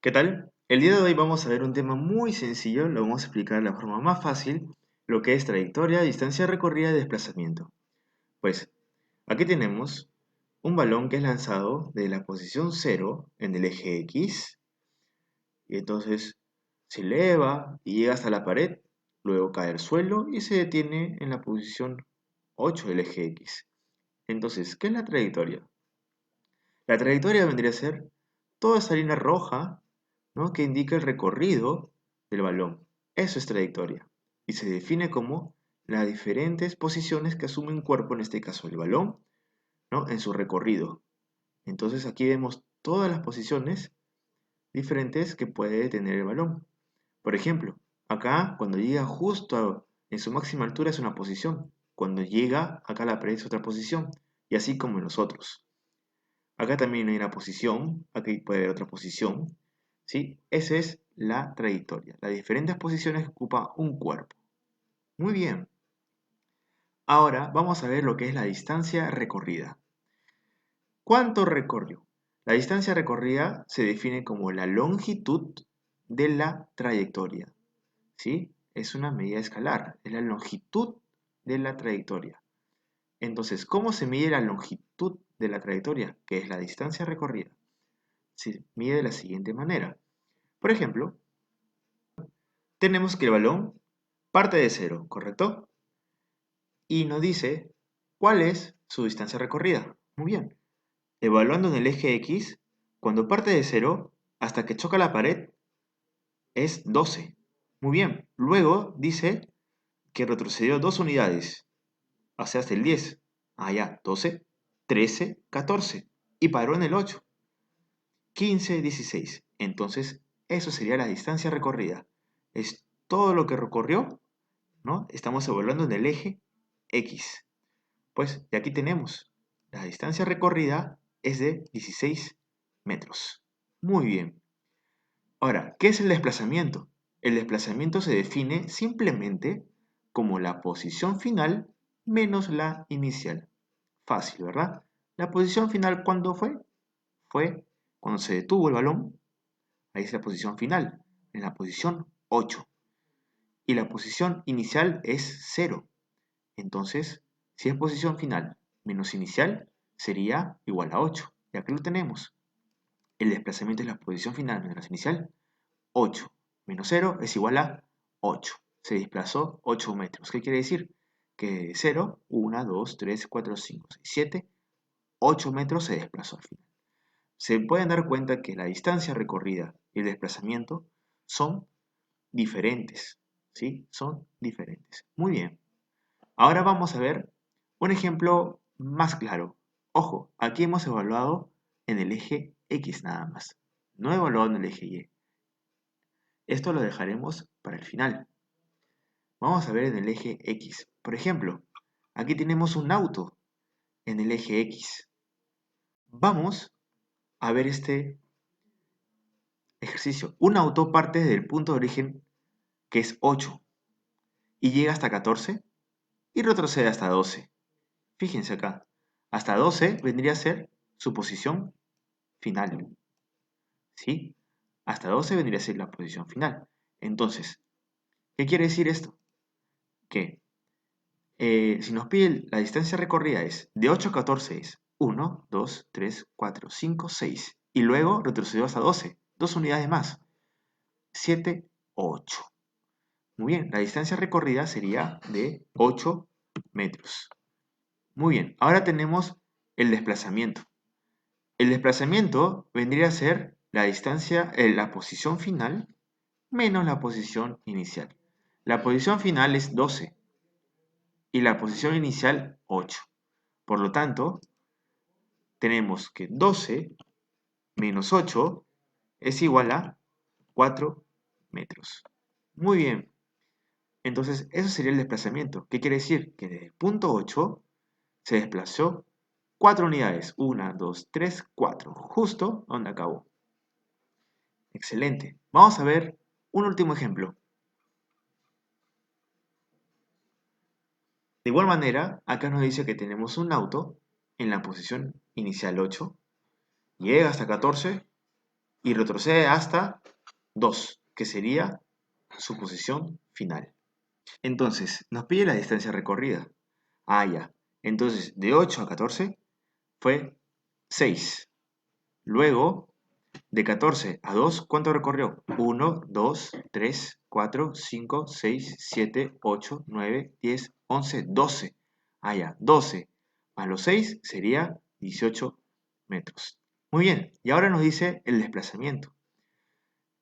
¿Qué tal? El día de hoy vamos a ver un tema muy sencillo, lo vamos a explicar de la forma más fácil, lo que es trayectoria, distancia recorrida y desplazamiento. Pues aquí tenemos un balón que es lanzado de la posición 0 en el eje X y entonces se eleva y llega hasta la pared, luego cae al suelo y se detiene en la posición 8 del eje X. Entonces, ¿qué es la trayectoria? La trayectoria vendría a ser toda esa línea roja, ¿no?, que indica el recorrido del balón. Eso es trayectoria. Y se define como las diferentes posiciones que asume un cuerpo, en este caso el balón, ¿no?, en su recorrido. Entonces aquí vemos todas las posiciones diferentes que puede tener el balón. Por ejemplo, acá cuando llega en su máxima altura es una posición. Cuando llega acá a la pared es otra posición. Y así como en los otros. Acá también hay una posición, aquí puede haber otra posición, ¿sí? Esa es la trayectoria, las diferentes posiciones que ocupa un cuerpo. Muy bien. Ahora vamos a ver lo que es la distancia recorrida. ¿Cuánto recorrió? La distancia recorrida se define como la longitud de la trayectoria, ¿sí? Es una medida escalar, es la longitud de la trayectoria. Entonces, ¿cómo se mide la longitud de la trayectoria? Que es la distancia recorrida. Se mide de la siguiente manera. Por ejemplo, tenemos que el balón parte de cero, ¿correcto? Y nos dice cuál es su distancia recorrida. Muy bien. Evaluando en el eje X, cuando parte de cero hasta que choca la pared es 12. Muy bien. Luego dice que retrocedió 2 unidades, o sea, hasta el 10. Ah, ya, 12, 13, 14. Y paró en el 8. 15, 16. Entonces, eso sería la distancia recorrida. Es todo lo que recorrió, ¿no? Estamos evaluando en el eje X. Pues, y aquí tenemos, la distancia recorrida es de 16 metros. Muy bien. Ahora, ¿qué es el desplazamiento? El desplazamiento se define simplemente como la posición final menos la inicial. Fácil, ¿verdad? La posición final, ¿cuándo fue? Fue cuando se detuvo el balón. Ahí es la posición final, en la posición 8. Y la posición inicial es 0. Entonces, si es posición final menos inicial, sería igual a 8. Y aquí lo tenemos. El desplazamiento es la posición final menos la inicial, 8. Menos 0 es igual a 8. Se desplazó 8 metros. ¿Qué quiere decir? Que de 0, 1, 2, 3, 4, 5, 6, 7, 8 metros se desplazó al final. Se pueden dar cuenta que la distancia recorrida y el desplazamiento son diferentes, ¿sí? Son diferentes. Muy bien. Ahora vamos a ver un ejemplo más claro. Ojo, aquí hemos evaluado en el eje X nada más. No he evaluado en el eje Y. Esto lo dejaremos para el final. Vamos a ver en el eje X. Por ejemplo, aquí tenemos un auto en el eje X. Vamos a ver este ejercicio. Un auto parte del punto de origen que es 8 y llega hasta 14 y retrocede hasta 12. Fíjense acá, hasta 12 vendría a ser su posición final, ¿sí? Hasta 12 vendría a ser la posición final. Entonces, ¿qué quiere decir esto? Que si nos pide la distancia recorrida es de 8 a 14 es 1, 2, 3, 4, 5, 6. Y luego retrocedió hasta 12, 2 unidades más, 7, 8. Muy bien, la distancia recorrida sería de 8 metros. Muy bien, ahora tenemos el desplazamiento. El desplazamiento vendría a ser la distancia, la posición final menos la posición inicial. La posición final es 12 y la posición inicial 8. Por lo tanto, tenemos que 12 menos 8 es igual a 4 metros. Muy bien. Entonces, eso sería el desplazamiento. ¿Qué quiere decir? Que desde el punto 8 se desplazó 4 unidades. 1, 2, 3, 4. Justo donde acabó. Excelente. Vamos a ver un último ejemplo. De igual manera, acá nos dice que tenemos un auto en la posición inicial 8, llega hasta 14 y retrocede hasta 2, que sería su posición final. Entonces, nos pide la distancia recorrida. Ah, ya. Entonces, de 8 a 14 fue 6. Luego, de 14 a 2, ¿cuánto recorrió? 1, 2, 3, 4, 5, 6, 7, 8, 9, 10, 11, 12. Ah, ya, 12 más los 6 sería 18 metros. Muy bien, y ahora nos dice el desplazamiento.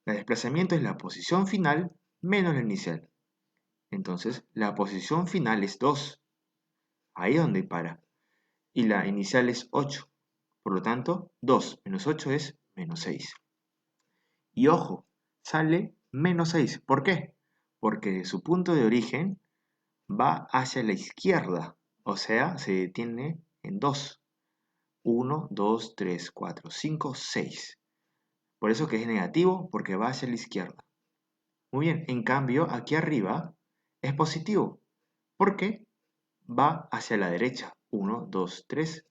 El desplazamiento es la posición final menos la inicial. Entonces, la posición final es 2. Ahí es donde para. Y la inicial es 8. Por lo tanto, 2 menos 8 es menos 6. Y ojo, sale menos 6. ¿Por qué? Porque su punto de origen va hacia la izquierda. O sea, se detiene en 2. 1, 2, 3, 4, 5, 6. Por eso que es negativo, porque va hacia la izquierda. Muy bien, en cambio, aquí arriba es positivo. ¿Por qué? Va hacia la derecha. 1, 2, 3,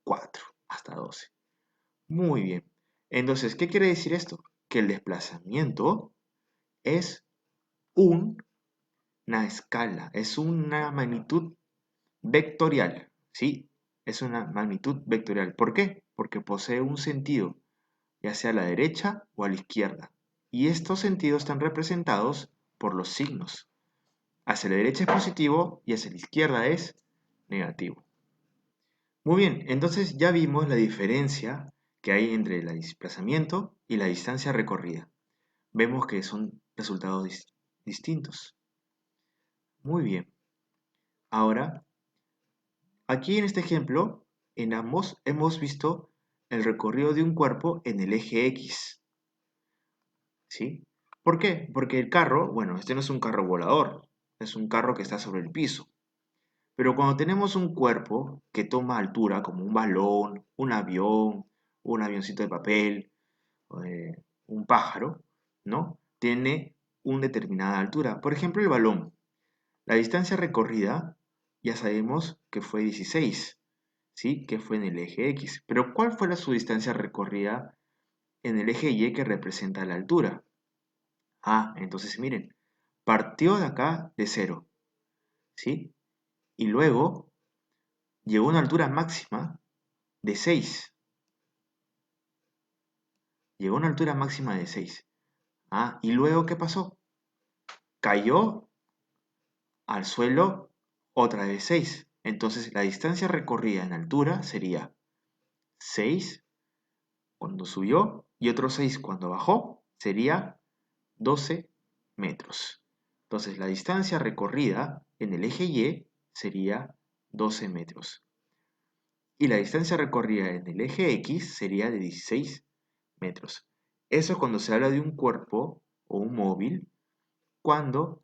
4, hasta 12. Muy bien. Entonces, ¿qué quiere decir esto? Que el desplazamiento es una escala, es una magnitud vectorial, ¿sí? Es una magnitud vectorial. ¿Por qué? Porque posee un sentido, ya sea a la derecha o a la izquierda. Y estos sentidos están representados por los signos. Hacia la derecha es positivo y hacia la izquierda es negativo. Muy bien, entonces ya vimos la diferencia que hay entre el desplazamiento y la distancia recorrida. Vemos que son resultados distintos. Muy bien. Ahora, aquí en este ejemplo, en ambos hemos visto el recorrido de un cuerpo en el eje X. ¿Sí? ¿Por qué? Porque el carro, bueno, este no es un carro volador, es un carro que está sobre el piso. Pero cuando tenemos un cuerpo que toma altura, como un balón, un avioncito de papel, un pájaro, ¿no? Tiene una determinada altura. Por ejemplo, el balón. La distancia recorrida ya sabemos que fue 16, ¿sí? Que fue en el eje X. Pero ¿cuál fue su distancia recorrida en el eje Y que representa la altura? Ah, entonces miren, partió de acá de 0, ¿sí? Y luego llegó a una altura máxima de 6. Llegó a una altura máxima de 6. Ah, y luego ¿qué pasó? Cayó al suelo otra vez 6. Entonces la distancia recorrida en altura sería 6 cuando subió y otro 6 cuando bajó, sería 12 metros. Entonces la distancia recorrida en el eje Y sería 12 metros. Y la distancia recorrida en el eje X sería de 16 metros. Eso es cuando se habla de un cuerpo o un móvil cuando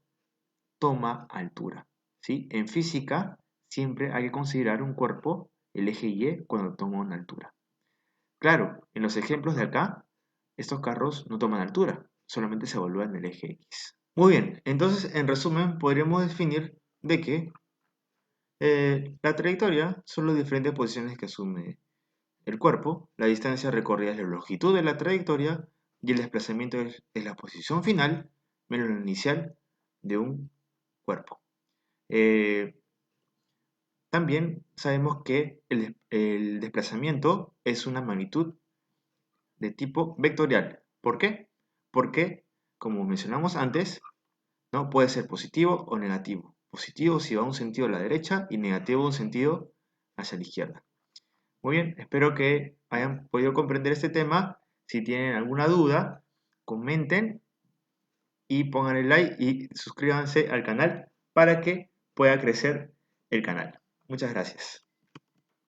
toma altura. ¿Sí? En física siempre hay que considerar un cuerpo, el eje Y, cuando toma una altura. Claro, en los ejemplos de acá, estos carros no toman altura, solamente se evalúan en el eje X. Muy bien, entonces en resumen podríamos definir de que la trayectoria son las diferentes posiciones que asume el cuerpo, la distancia recorrida es la longitud de la trayectoria y el desplazamiento es la posición final menos la inicial de un cuerpo. Eh, También sabemos que el desplazamiento es una magnitud de tipo vectorial. ¿Por qué? Porque, como mencionamos antes, ¿no? Puede ser positivo o negativo. Positivo si va a un sentido a la derecha y negativo a un sentido hacia la izquierda. Muy bien, espero que hayan podido comprender este tema. Si tienen alguna duda, comenten y pongan el like y suscríbanse al canal para que pueda crecer el canal. Muchas gracias.